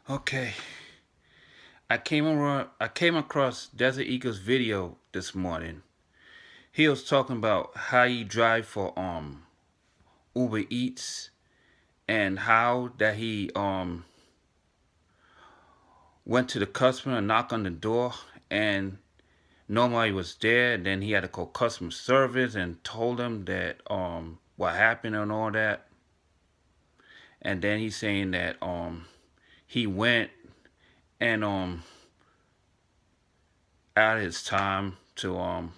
Okay. I came across Desert Eagle's video this morning. He was talking about how he drive for Uber Eats, and how that he went to the customer and knocked on the door, and nobody was there. And then he had to call customer service and told them that what happened and all that. And then he's saying that he went and out of his time to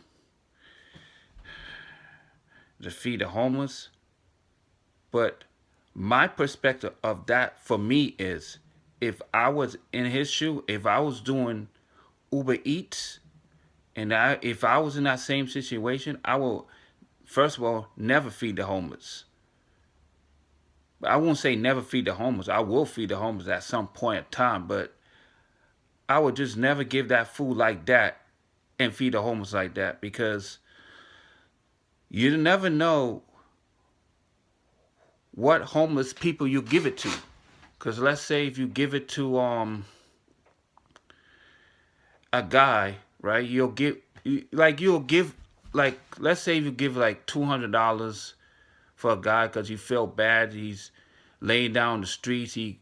feed the homeless. But my perspective of that for me is, if I was in his shoe, if I was doing Uber Eats, and if I was in that same situation, I will first of all never feed the homeless. I won't say never feed the homeless. I will feed the homeless at some point in time, but I would just never give that food like that and feed the homeless like that, because you never know what homeless people you give it to. Because let's say if you give it to a guy, right? You'll give, like, let's say you give like $200 for a guy because you feel bad. He's laying down the streets. He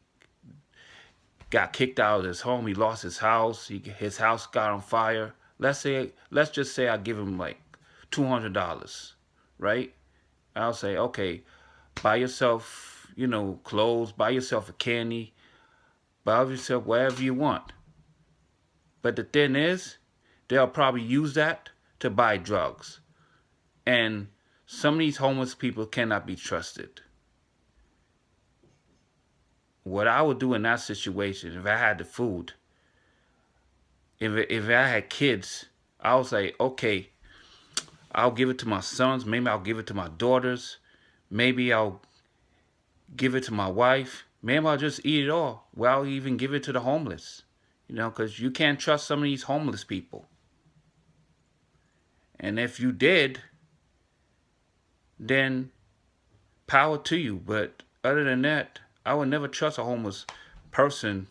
got kicked out of his home. He lost his house. His house got on fire. Let's just say I give him like $200, right? I'll say, okay, buy yourself, clothes, buy yourself a candy, buy yourself whatever you want. But the thing is, they'll probably use that to buy drugs. And some of these homeless people cannot be trusted. What I would do in that situation, if I had the food, if I had kids, I would say, okay, I'll give it to my sons, maybe I'll give it to my daughters, maybe I'll give it to my wife, maybe I'll just eat it all. Well, I'll even give it to the homeless, because you can't trust some of these homeless people. And if you did, then power to you. But other than that, I would never trust a homeless person,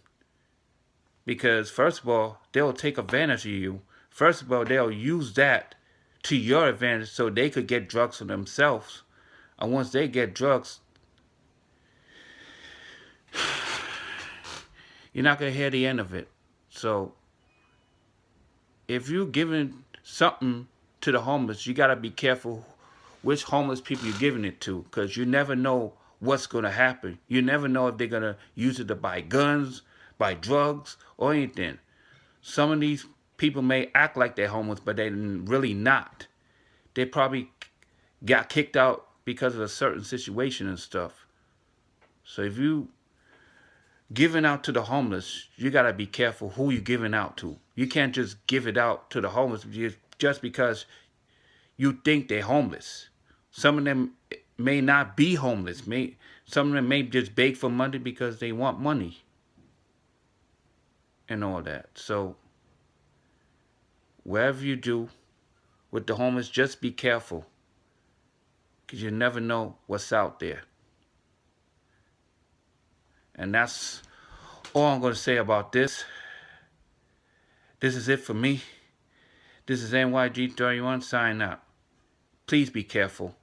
because first of all, they'll take advantage of you. First of all, they'll use that to your advantage so they could get drugs for themselves. And once they get drugs, you're not going to hear the end of it. So if you're giving something to the homeless, you got to be careful which homeless people you're giving it to, because you never know what's going to happen. You never know if they're going to use it to buy guns, buy drugs, or anything. Some of these people may act like they're homeless, but they're really not. They probably got kicked out because of a certain situation and stuff. So if you giving out to the homeless, you got to be careful who you're giving out to. You can't just give it out to the homeless just because you think they're homeless. Some of them may not be homeless. Some of them may just beg for money because they want money and all that. So wherever you do with the homeless, just be careful, because you never know what's out there. And that's all I'm going to say about this. This is it for me. This is NYG31 signing out. Please be careful.